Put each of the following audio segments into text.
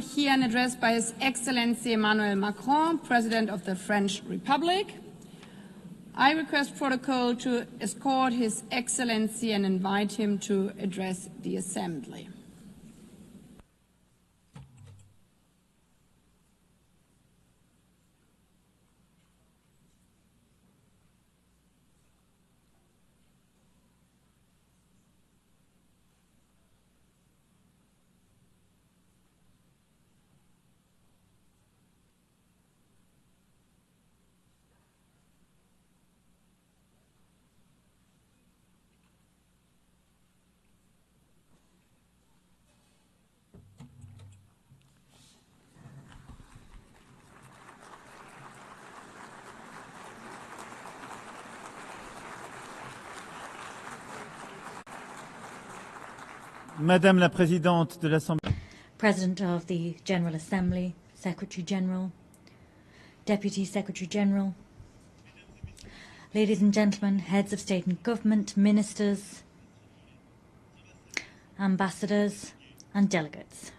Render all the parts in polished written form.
hear an address by His Excellency Emmanuel Macron, President of the French Republic. I request protocol to escort His Excellency and invite him to address the Assembly. Madame la Présidente de l'Assemblée. President of the General Assembly, Secretary General, Deputy Secretary General, ladies and gentlemen, heads of state and government, ministers, ambassadors and delegates.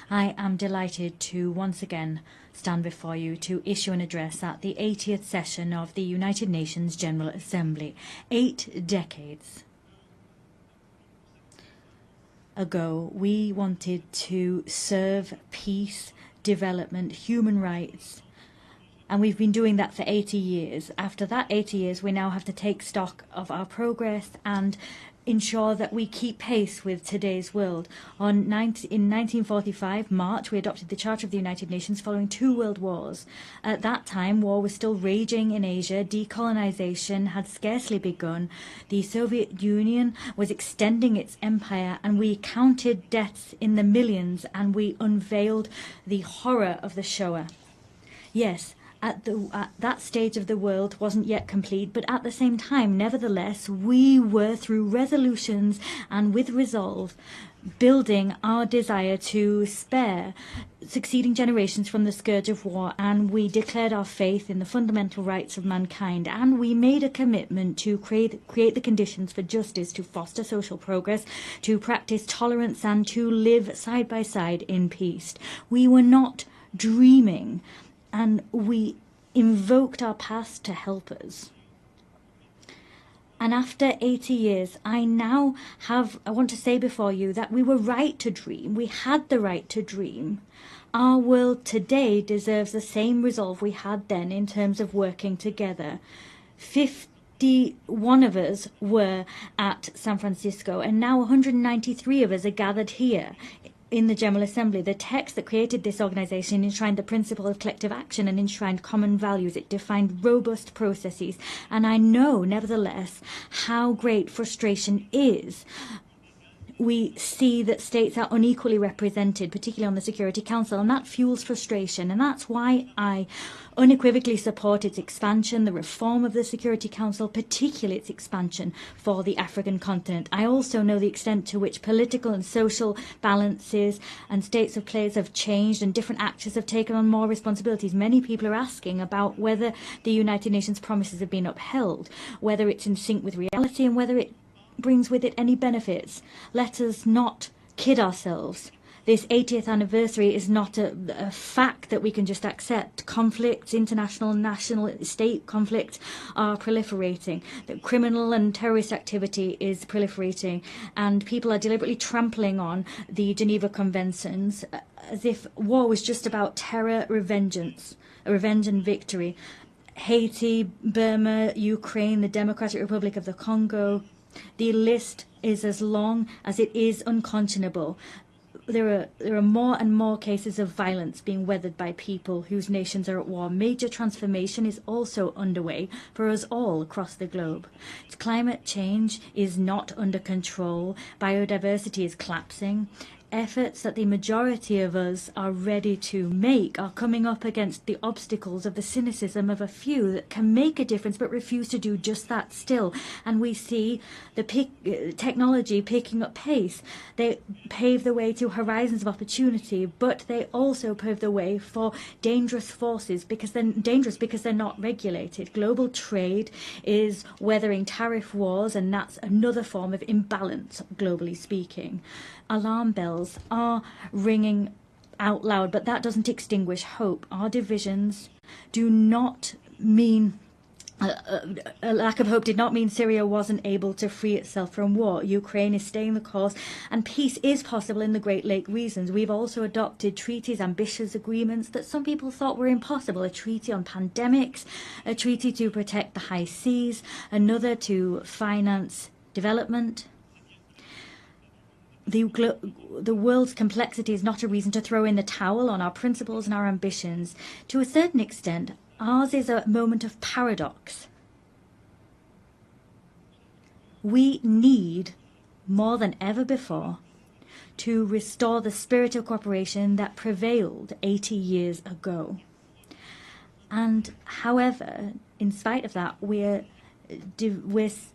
I am delighted to once again stand before you to issue an address at the 80th session of the United Nations General Assembly. 8 decades ago, we wanted to serve peace, development, human rights, and we've been doing that for 80 years. After that 80 years, we now have to take stock of our progress and ensure that we keep pace with today's world. In 1945, March, we adopted the Charter of the United Nations following 2 world wars. At that time, war was still raging in Asia. Decolonization had scarcely begun. The Soviet Union was extending its empire, and we counted deaths in the millions, and we unveiled the horror of the Shoah. Yes, at that stage of the world wasn't yet complete, but at the same time, nevertheless, we were, through resolutions and with resolve, building our desire to spare succeeding generations from the scourge of war, and we declared our faith in the fundamental rights of mankind, and we made a commitment to create the conditions for justice, to foster social progress, to practice tolerance, and to live side by side in peace. We were not dreaming, and we invoked our past to help us. And after 80 years, I want to say before you that we were right to dream. We had the right to dream. Our world today deserves the same resolve we had then in terms of working together. 51 of us were at San Francisco, and now 193 of us are gathered here in the General Assembly. The text that created this organization enshrined the principle of collective action and enshrined common values. It defined robust processes. And I know, nevertheless, how great frustration is. We see that states are unequally represented, particularly on the Security Council, and that fuels frustration. And that's why I unequivocally support its expansion, the reform of the Security Council, particularly its expansion for the African continent. I also know the extent to which political and social balances and states of place have changed, and different actors have taken on more responsibilities. Many people are asking about whether the United Nations promises have been upheld, whether it's in sync with reality, and whether it brings with it any benefits. Let us not kid ourselves. This 80th anniversary is not a fact that we can just accept. Conflicts, international, national, state conflicts are proliferating. The criminal and terrorist activity is proliferating, and people are deliberately trampling on the Geneva Conventions as if war was just about terror, revenge and victory. Haiti, Burma, Ukraine, the Democratic Republic of the Congo. The list is as long as it is unconscionable. There are more and more cases of violence being weathered by people whose nations are at war. Major transformation is also underway for us all across the globe. Climate change is not under control. Biodiversity is collapsing. Efforts that the majority of us are ready to make are coming up against the obstacles of the cynicism of a few that can make a difference but refuse to do just that still. And we see the technology picking up pace. They pave the way to horizons of opportunity, but they also pave the way for dangerous forces because they're not regulated. Global trade is weathering tariff wars, and that's another form of imbalance, globally speaking. Alarm bells are ringing out loud, but that doesn't extinguish hope. Our divisions do not mean a lack of hope did not mean Syria wasn't able to free itself from war. Ukraine is staying the course, and peace is possible in the Great Lake regions. We've also adopted treaties, ambitious agreements that some people thought were impossible. A treaty on pandemics, a treaty to protect the high seas, another to finance development. The world's complexity is not a reason to throw in the towel on our principles and our ambitions. To a certain extent, ours is a moment of paradox. We need, more than ever before, to restore the spirit of cooperation that prevailed 80 years ago. And however, in spite of that, we're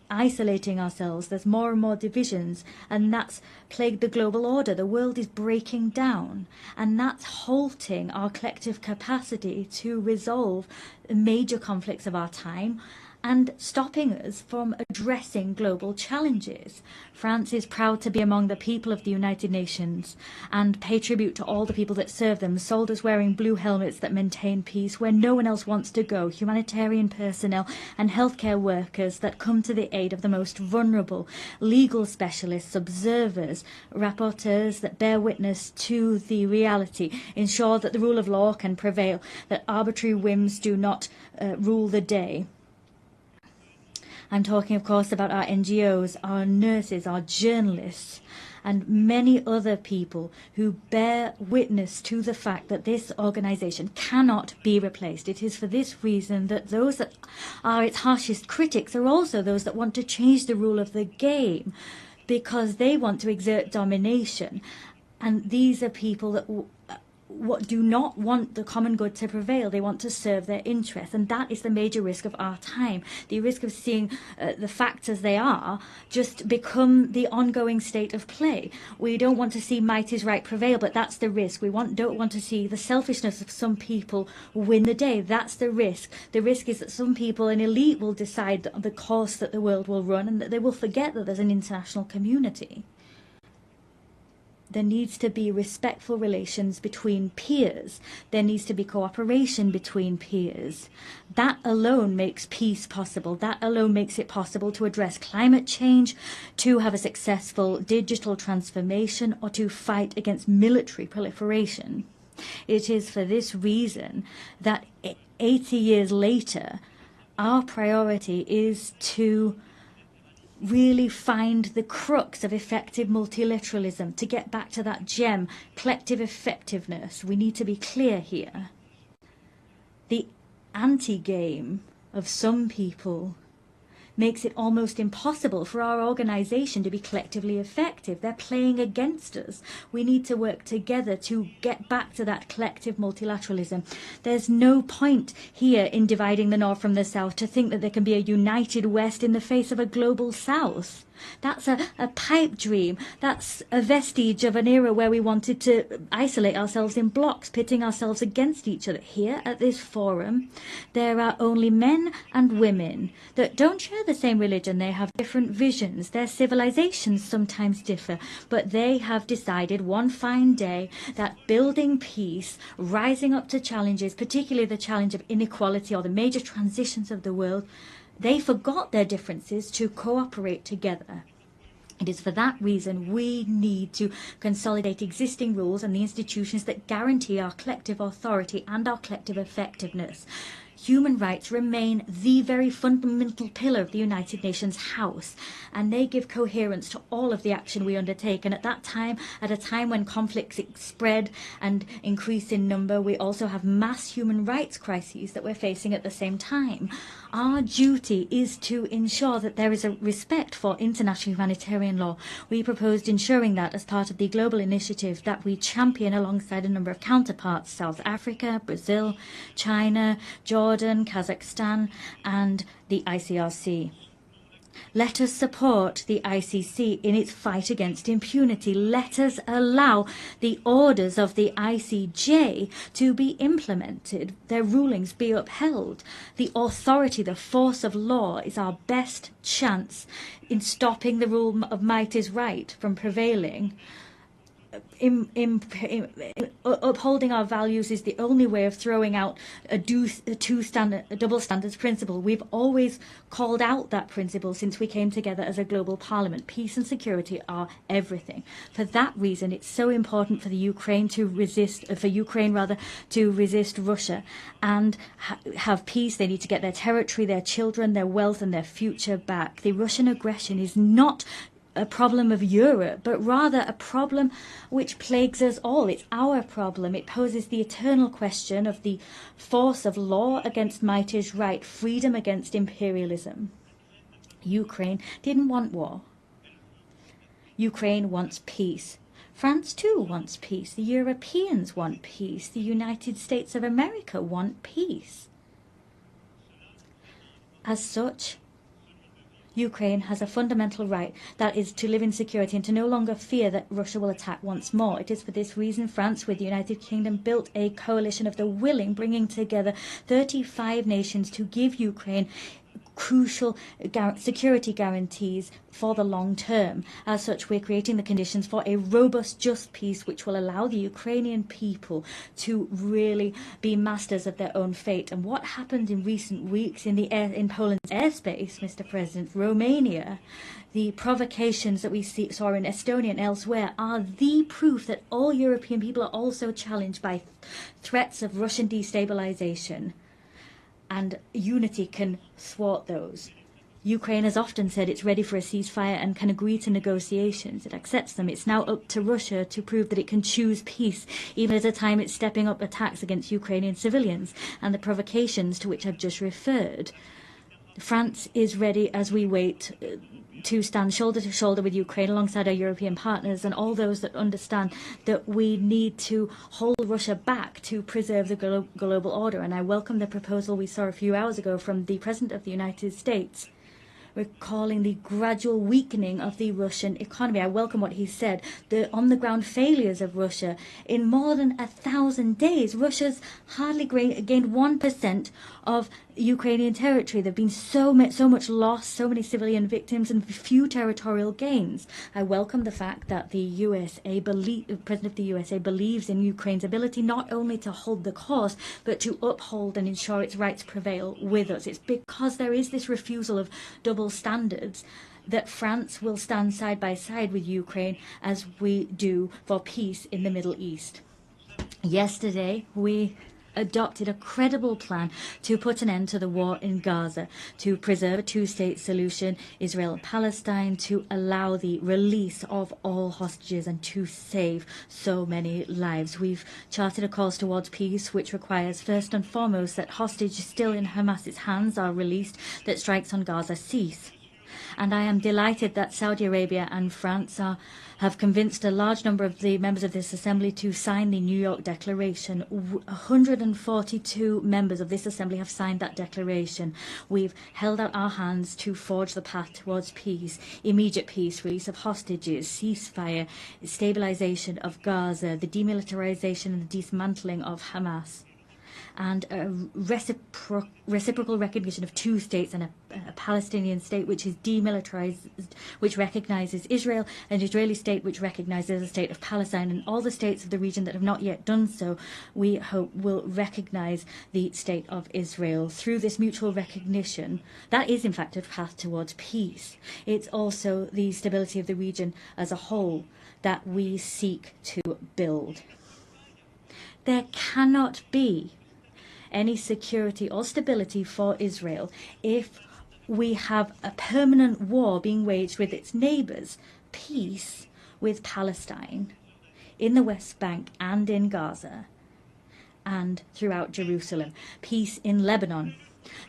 isolating ourselves. There's more and more divisions, and that's plagued the global order. The world is breaking down, and that's halting our collective capacity to resolve major conflicts of our time and stopping us from addressing global challenges. France is proud to be among the people of the United Nations and pay tribute to all the people that serve them, soldiers wearing blue helmets that maintain peace where no one else wants to go, humanitarian personnel and healthcare workers that come to the aid of the most vulnerable, legal specialists, observers, rapporteurs that bear witness to the reality, ensure that the rule of law can prevail, that arbitrary whims do not rule the day. I'm talking, of course, about our NGOs, our nurses, our journalists, and many other people who bear witness to the fact that this organisation cannot be replaced. It is for this reason that those that are its harshest critics are also those that want to change the rule of the game, because they want to exert domination. And these are people that do not want the common good to prevail. They want to serve their interests, and that is the major risk of our time. The risk of seeing the facts as they are just become the ongoing state of play. We don't want to see might is right prevail, but that's the risk. We don't want to see the selfishness of some people win the day. That's the risk. The risk is that some people, an elite, will decide the course that the world will run, and that they will forget that there's an international community. There needs to be respectful relations between peers. There needs to be cooperation between peers. That alone makes peace possible. That alone makes it possible to address climate change, to have a successful digital transformation, or to fight against military proliferation. It is for this reason that 80 years later, our priority is to really find the crux of effective multilateralism, to get back to that gem, collective effectiveness. We need to be clear here. The anti-game of some people makes it almost impossible for our organisation to be collectively effective. They're playing against us. We need to work together to get back to that collective multilateralism. There's no point here in dividing the North from the South to think that there can be a united West in the face of a global South. That's a pipe dream. That's a vestige of an era where we wanted to isolate ourselves in blocks, pitting ourselves against each other. Here at this forum, there are only men and women that don't share the same religion. They have different visions. Their civilizations sometimes differ, but they have decided one fine day that building peace, rising up to challenges, particularly the challenge of inequality or the major transitions of the world, they forgot their differences to cooperate together. It is for that reason we need to consolidate existing rules and the institutions that guarantee our collective authority and our collective effectiveness. Human rights remain the very fundamental pillar of the United Nations House, and they give coherence to all of the action we undertake. And at a time when conflicts spread and increase in number, we also have mass human rights crises that we're facing at the same time. Our duty is to ensure that there is a respect for international humanitarian law. We proposed ensuring that as part of the global initiative that we champion alongside a number of counterparts: South Africa, Brazil, China, Jordan, Kazakhstan, and the ICRC. Let us support the ICC in its fight against impunity. Let us allow the orders of the ICJ to be implemented, their rulings be upheld. The authority, the force of law is our best chance in stopping the rule of might is right from prevailing. upholding our values is the only way of throwing out a double standards principle. We've always called out that principle since we came together as a global parliament. Peace and security are everything. For that reason, it's so important for the Ukraine to resist, to resist Russia and have peace. They need to get their territory, their children, their wealth, and their future back. The Russian aggression is not a problem of Europe, but rather a problem which plagues us all. It's our problem. It poses the eternal question of the force of law against might is right, freedom against imperialism. Ukraine didn't want war. Ukraine wants peace. France too wants peace. The Europeans want peace. The United States of America want peace. As such, Ukraine has a fundamental right, that is to live in security and to no longer fear that Russia will attack once more. It is for this reason France, with the United Kingdom, built a coalition of the willing, bringing together 35 nations to give Ukraine crucial security guarantees for the long term. As such, we're creating the conditions for a robust, just peace which will allow the Ukrainian people to really be masters of their own fate. And what happened in recent weeks in Poland's airspace, Mr. President, Romania, the provocations that we saw in Estonia and elsewhere are the proof that all European people are also challenged by threats of Russian destabilization. And unity can thwart those. Ukraine has often said it's ready for a ceasefire and can agree to negotiations. It accepts them. It's now up to Russia to prove that it can choose peace, even at a time it's stepping up attacks against Ukrainian civilians and the provocations to which I've just referred. France is ready as we wait to stand shoulder to shoulder with Ukraine alongside our European partners and all those that understand that we need to hold Russia back to preserve the global order. And I welcome the proposal we saw a few hours ago from the President of the United States, recalling the gradual weakening of the Russian economy. I welcome what he said, the on-the-ground failures of Russia. In more than 1,000 days, Russia's hardly gained 1% of Ukrainian territory. There have been so much loss, so many civilian victims, and few territorial gains. I welcome the fact that the President of the USA believes in Ukraine's ability not only to hold the course, but to uphold and ensure its rights prevail with us. It's because there is this refusal of double standards that France will stand side by side with Ukraine as we do for peace in the Middle East. Yesterday, we adopted a credible plan to put an end to the war in Gaza, to preserve a two-state solution, Israel and Palestine, to allow the release of all hostages and to save so many lives. We've charted a course towards peace, which requires first and foremost that hostages still in Hamas's hands are released, that strikes on Gaza cease. And I am delighted that Saudi Arabia and France have convinced a large number of the members of this assembly to sign the New York Declaration. 142 members of this assembly have signed that declaration. We've held out our hands to forge the path towards peace, immediate peace, release of hostages, ceasefire, stabilization of Gaza, the demilitarization and the dismantling of Hamas, and a reciprocal recognition of two states and a Palestinian state which is demilitarized, which recognizes Israel, an Israeli state which recognizes the state of Palestine, and all the states of the region that have not yet done so, we hope, will recognize the state of Israel. Through this mutual recognition, that is in fact a path towards peace. It's also the stability of the region as a whole that we seek to build. There cannot be any security or stability for Israel if we have a permanent war being waged with its neighbours. Peace with Palestine, in the West Bank and in Gaza, and throughout Jerusalem. Peace in Lebanon.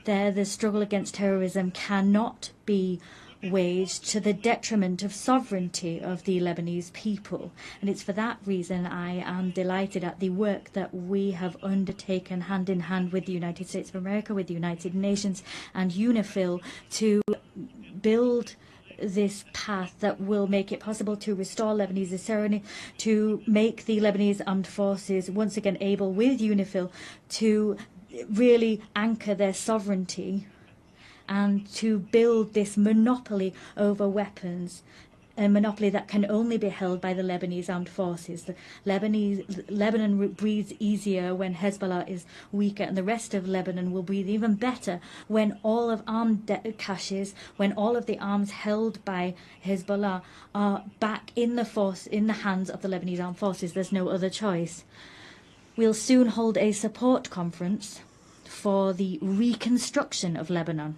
There, the struggle against terrorism cannot be waged to the detriment of sovereignty of the Lebanese people. And it's for that reason I am delighted at the work that we have undertaken hand in hand with the United States of America, with the United Nations and UNIFIL to build this path that will make it possible to restore Lebanese sovereignty, to make the Lebanese armed forces once again able, with UNIFIL, to really anchor their sovereignty and to build this monopoly over weapons a monopoly that can only be held by the Lebanese armed forces. Lebanon breathes easier when Hezbollah is weaker, and the rest of Lebanon will breathe even better when all of armed caches, when all of the arms held by Hezbollah are back in the hands of the Lebanese armed forces. There's no other choice. We'll soon hold a support conference for the reconstruction of Lebanon.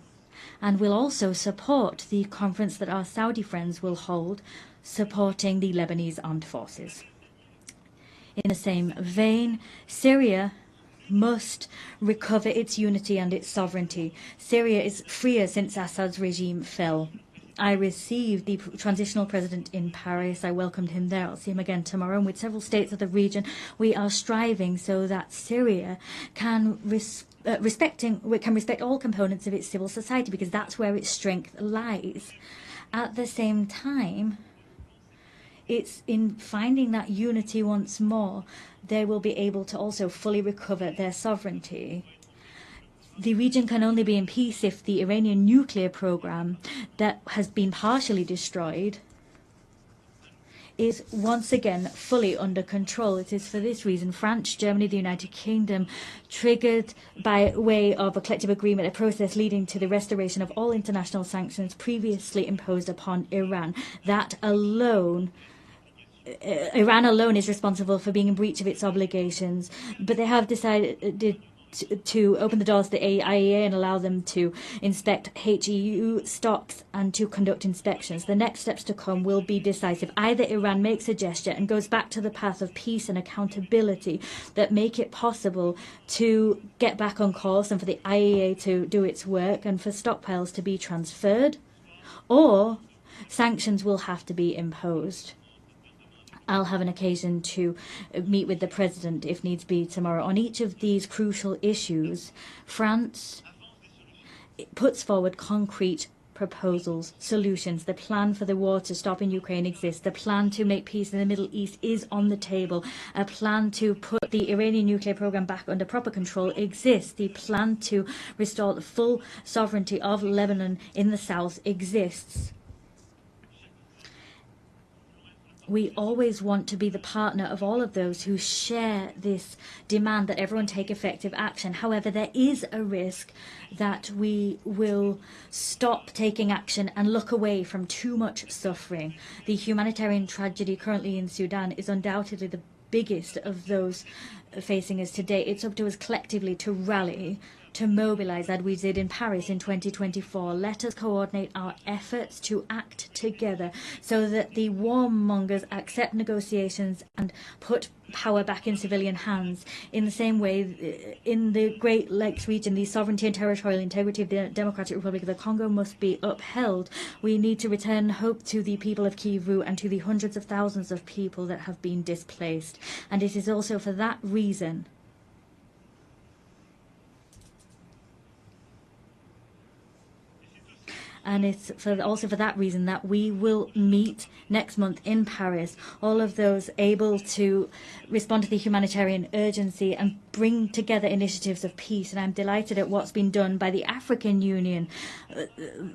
And we'll also support the conference that our Saudi friends will hold, supporting the Lebanese armed forces. In the same vein, Syria must recover its unity and its sovereignty. Syria is freer since Assad's regime fell. I received the transitional president in Paris. I welcomed him there. I'll see him again tomorrow. And with several states of the region, we are striving so that Syria can respect all components of its civil society, because that's where its strength lies. At the same time, it's in finding that unity once more, they will be able to also fully recover their sovereignty. The region can only be in peace if the Iranian nuclear program that has been partially destroyed is once again fully under control. It is for this reason France, Germany, the United Kingdom triggered by way of a collective agreement a process leading to the restoration of all international sanctions previously imposed upon Iran. Iran alone is responsible for being in breach of its obligations, but they have decided to open the doors to the IAEA and allow them to inspect HEU stocks and to conduct inspections. The next steps to come will be decisive. Either Iran makes a gesture and goes back to the path of peace and accountability that make it possible to get back on course and for the IAEA to do its work and for stockpiles to be transferred, or sanctions will have to be imposed. I'll have an occasion to meet with the President, if needs be, tomorrow. On each of these crucial issues, France puts forward concrete proposals, solutions. The plan for the war to stop in Ukraine exists. The plan to make peace in the Middle East is on the table. A plan to put the Iranian nuclear program back under proper control exists. The plan to restore the full sovereignty of Lebanon in the south exists. We always want to be the partner of all of those who share this demand that everyone take effective action. However, there is a risk that we will stop taking action and look away from too much suffering. The humanitarian tragedy currently in Sudan is undoubtedly the biggest of those facing us today. It's up to us collectively to rally, to mobilize, as we did in Paris in 2024. Let us coordinate our efforts to act together so that the warmongers accept negotiations and put power back in civilian hands. In the same way, in the Great Lakes region, the sovereignty and territorial integrity of the Democratic Republic of the Congo must be upheld. We need to return hope to the people of Kivu and to the hundreds of thousands of people that have been displaced. And it is also for that reason and it's also for that reason that we will meet next month in Paris, all of those able to respond to the humanitarian urgency and bring together initiatives of peace. And I'm delighted at what's been done by the African Union,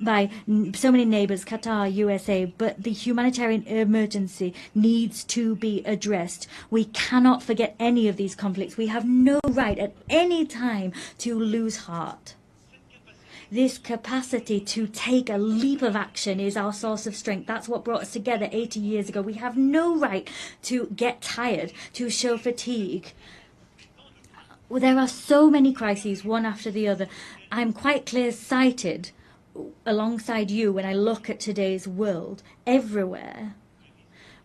by so many neighbours, Qatar, USA, but the humanitarian emergency needs to be addressed. We cannot forget any of these conflicts. We have no right at any time to lose heart. This capacity to take a leap of action is our source of strength. That's what brought us together 80 years ago. We have no right to get tired, to show fatigue. Well, there are so many crises, one after the other. I'm quite clear-sighted alongside you when I look at today's world. Everywhere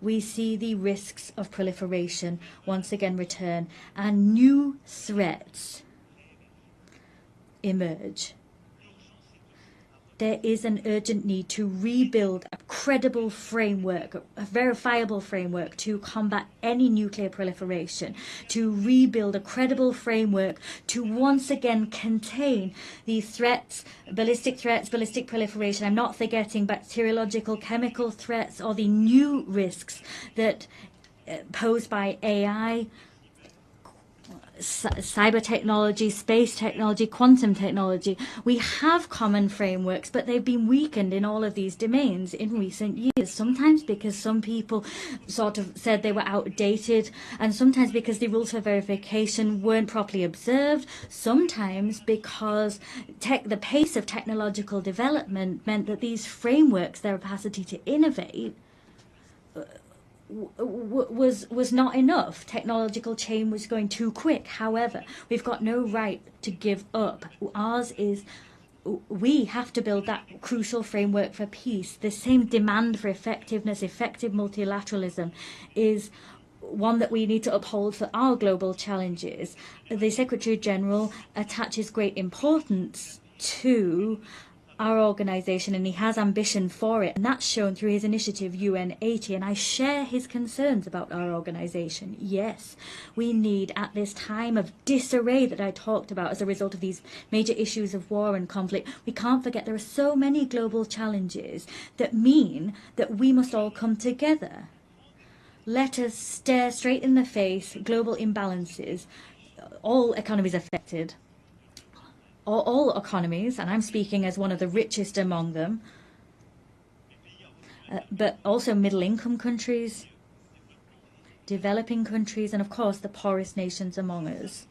we see the risks of proliferation once again return and new threats emerge. There is an urgent need to rebuild a credible framework, a verifiable framework to combat any nuclear proliferation, to rebuild a credible framework to once again contain these threats, ballistic proliferation. I'm not forgetting bacteriological, chemical threats or the new risks that posed by AI, cyber technology, space technology, quantum technology. We have common frameworks, but they've been weakened in all of these domains in recent years, sometimes because some people sort of said they were outdated, and sometimes because the rules for verification weren't properly observed, sometimes because the pace of technological development meant that these frameworks, their capacity to innovate, was not enough. Technological change was going too quick. However, we've got no right to give up. Ours is, we have to build that crucial framework for peace. The same demand for effectiveness, effective multilateralism, is one that we need to uphold for our global challenges. The Secretary General attaches great importance to our organisation, and he has ambition for it, and that's shown through his initiative UN80, and I share his concerns about our organisation. Yes, we need, at this time of disarray that I talked about as a result of these major issues of war and conflict, we can't forget there are so many global challenges that mean that we must all come together. Let us stare straight in the face global imbalances, all economies affected, all economies, and I'm speaking as one of the richest among them, but also middle-income countries, developing countries, and of course the poorest nations among us.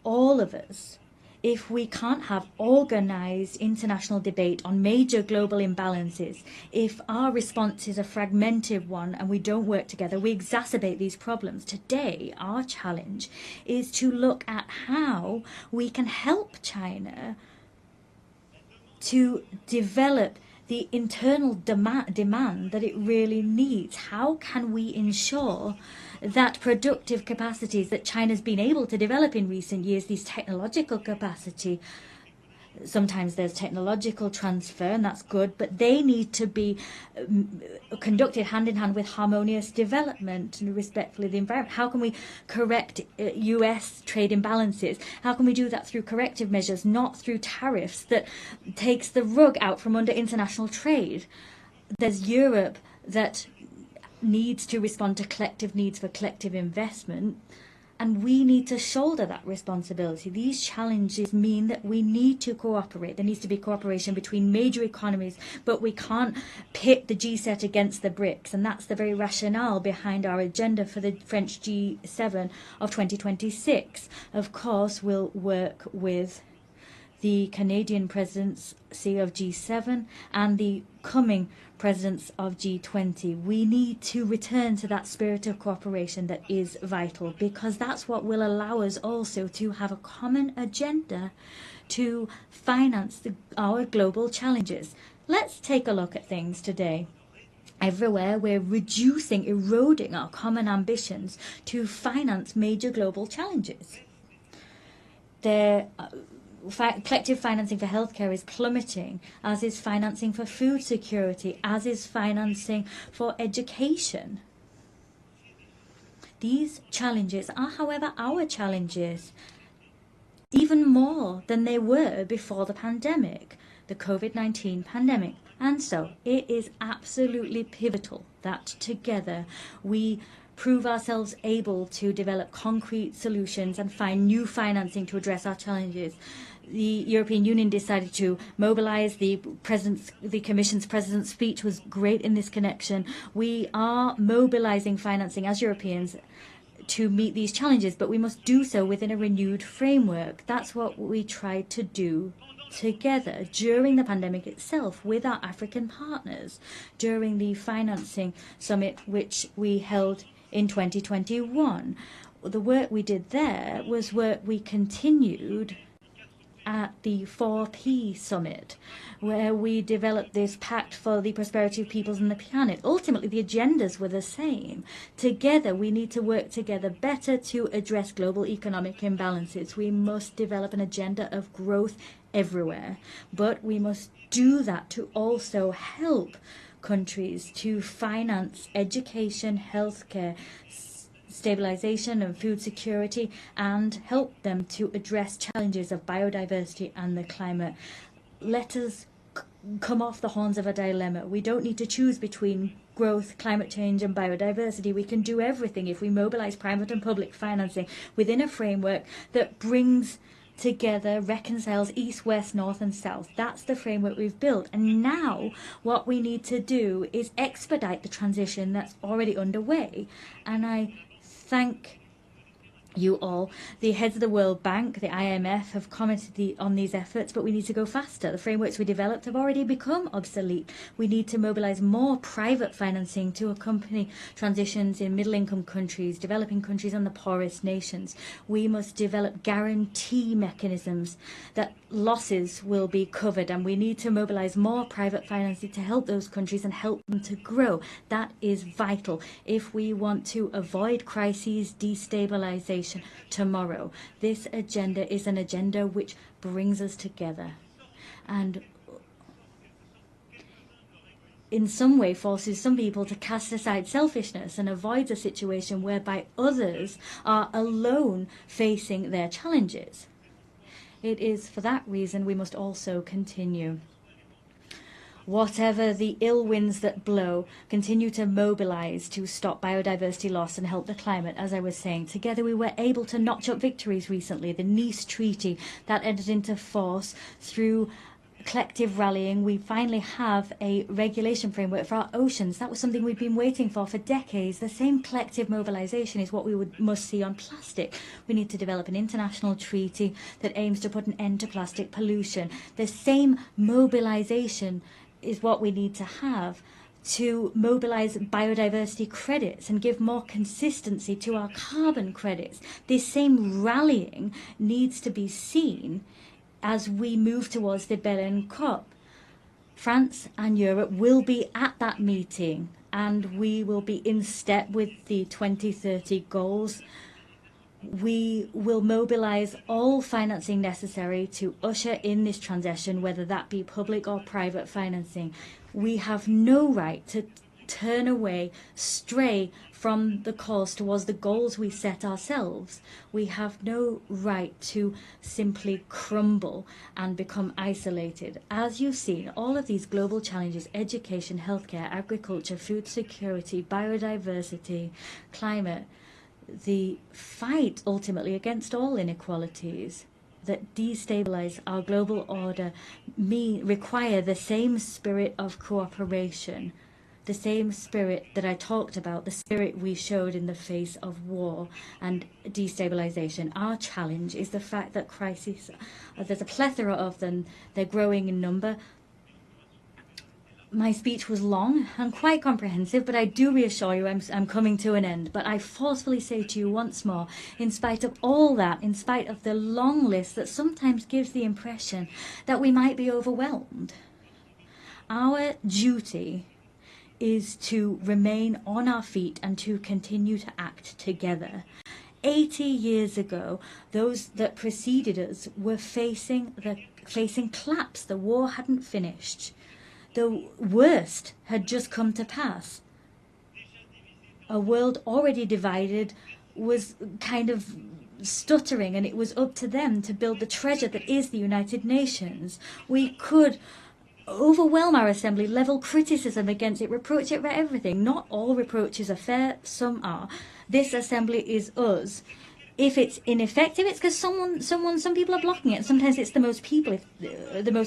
All of us, if we can't have organized international debate on major global imbalances, if our response is a fragmented one and we don't work together, we exacerbate these problems. Today, our challenge is to look at how we can help China to develop the internal demand that it really needs. How can we ensure that productive capacities that China's been able to develop in recent years, these technological capacity, sometimes there's technological transfer, and that's good, but they need to be conducted hand in hand with harmonious development and respectfully of the environment. How can we correct US trade imbalances? How can we do that through corrective measures, not through tariffs that takes the rug out from under international trade? There's Europe that needs to respond to collective needs for collective investment, and we need to shoulder that responsibility. These challenges mean that we need to cooperate. There needs to be cooperation between major economies, but we can't pit the G7 against the BRICS, and that's the very rationale behind our agenda for the French G7 of 2026. Of course, we'll work with the Canadian presidency of G7 and the coming presidents of G20. We need to return to that spirit of cooperation that is vital, because that's what will allow us also to have a common agenda to finance our global challenges. Let's take a look at things today. Everywhere we're reducing, eroding our common ambitions to finance major global challenges. Collective financing for healthcare is plummeting, as is financing for food security, as is financing for education. These challenges are, however, our challenges, even more than they were before the pandemic, the COVID-19 pandemic. And so it is absolutely pivotal that together we prove ourselves able to develop concrete solutions and find new financing to address our challenges. The European Union decided to mobilize. The Commission's President's speech was great in this connection. We are mobilizing financing as Europeans to meet these challenges, but we must do so within a renewed framework. That's what we tried to do together during the pandemic itself with our African partners, during the financing summit which we held in 2021. The work we did there was work we continued at the 4P summit, where we developed this pact for the prosperity of peoples and the planet. Ultimately, the agendas were the same. Together, we need to work together better to address global economic imbalances. We must develop an agenda of growth everywhere, but we must do that to also help countries to finance education, healthcare, stabilization and food security, and help them to address challenges of biodiversity and the climate. Let us come off the horns of a dilemma. We don't need to choose between growth, climate change and biodiversity. We can do everything if we mobilize private and public financing within a framework that brings together, reconciles east, west, north and south. That's the framework we've built. And now what we need to do is expedite the transition that's already underway. And I thank you all. The heads of the World Bank, the IMF, have commented on these efforts, but we need to go faster. The frameworks we developed have already become obsolete. We need to mobilize more private financing to accompany transitions in middle-income countries, developing countries and the poorest nations. We must develop guarantee mechanisms that losses will be covered, and we need to mobilize more private financing to help those countries and help them to grow. That is vital if we want to avoid crises, destabilization tomorrow. This agenda is an agenda which brings us together and in some way forces some people to cast aside selfishness and avoids a situation whereby others are alone facing their challenges. It is for that reason we must also continue. Whatever the ill winds that blow, continue to mobilize to stop biodiversity loss and help the climate, as I was saying. Together we were able to notch up victories recently. The Nice Treaty that entered into force through collective rallying. We finally have a regulation framework for our oceans. That was something we've been waiting for decades. The same collective mobilization is what we must see on plastic. We need to develop an international treaty that aims to put an end to plastic pollution. The same mobilization is what we need to have to mobilize biodiversity credits and give more consistency to our carbon credits. This same rallying needs to be seen as we move towards the Berlin COP. France and Europe will be at that meeting and we will be in step with the 2030 goals. We will mobilize all financing necessary to usher in this transition, whether that be public or private financing. We have no right to turn away, stray from the course towards the goals we set ourselves. We have no right to simply crumble and become isolated. As you've seen, all of these global challenges, education, healthcare, agriculture, food security, biodiversity, climate, the fight ultimately against all inequalities that destabilize our global order require the same spirit of cooperation, the same spirit that I talked about, the spirit we showed in the face of war and destabilization. Our challenge is the fact that crises, there's a plethora of them, they're growing in number. My speech was long and quite comprehensive, but I do reassure you I'm coming to an end. But I forcefully say to you once more, in spite of all that, in spite of the long list that sometimes gives the impression that we might be overwhelmed, our duty is to remain on our feet and to continue to act together. 80 years ago, those that preceded us were facing collapse. The war hadn't finished. The worst had just come to pass. A world already divided was kind of stuttering, and it was up to them to build the treasure that is the United Nations. We could overwhelm our assembly, level criticism against it, reproach it for everything. Not all reproaches are fair, some are. This assembly is us. If it's ineffective, it's because some people are blocking it. Sometimes it's the most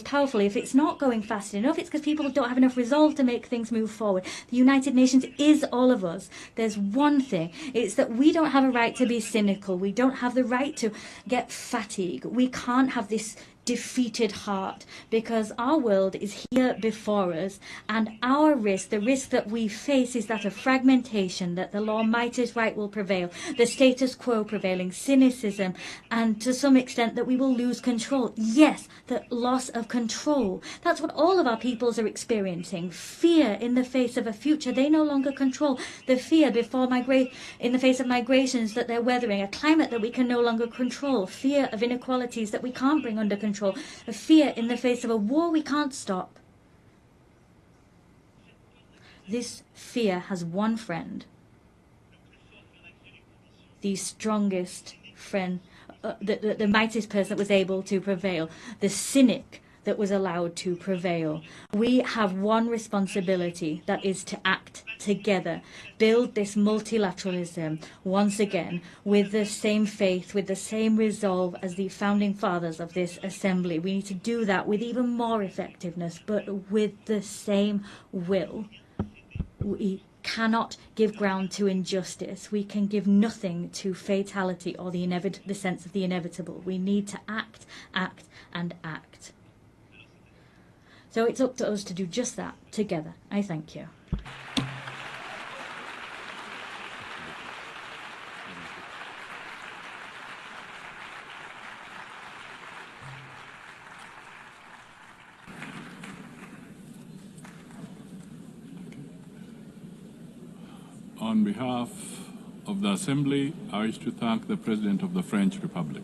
powerful. If it's not going fast enough, it's because people don't have enough resolve to make things move forward. The United Nations is all of us. There's one thing. It's that we don't have a right to be cynical. We don't have the right to get fatigued. We can't have this defeated heart, because our world is here before us, and our risk, the risk that we face, is that of fragmentation, that the law might is right will prevail, the status quo prevailing, cynicism, and to some extent that we will lose control. Yes, the loss of control. That's what all of our peoples are experiencing. Fear in the face of a future they no longer control. The fear in the face of migrations that they're weathering, a climate that we can no longer control, fear of inequalities that we can't bring under control, a fear in the face of a war we can't stop. This fear has one friend, the strongest friend, the mightiest person that was able to prevail, the cynic that was allowed to prevail. We have one responsibility, that is to act together, build this multilateralism once again with the same faith, with the same resolve as the founding fathers of this assembly. We need to do that with even more effectiveness, but with the same will. We cannot give ground to injustice. We can give nothing to fatality or the sense of the inevitable. We need to act, act, and act. So it's up to us to do just that together. I thank you. On behalf of the Assembly, I wish to thank the President of the French Republic.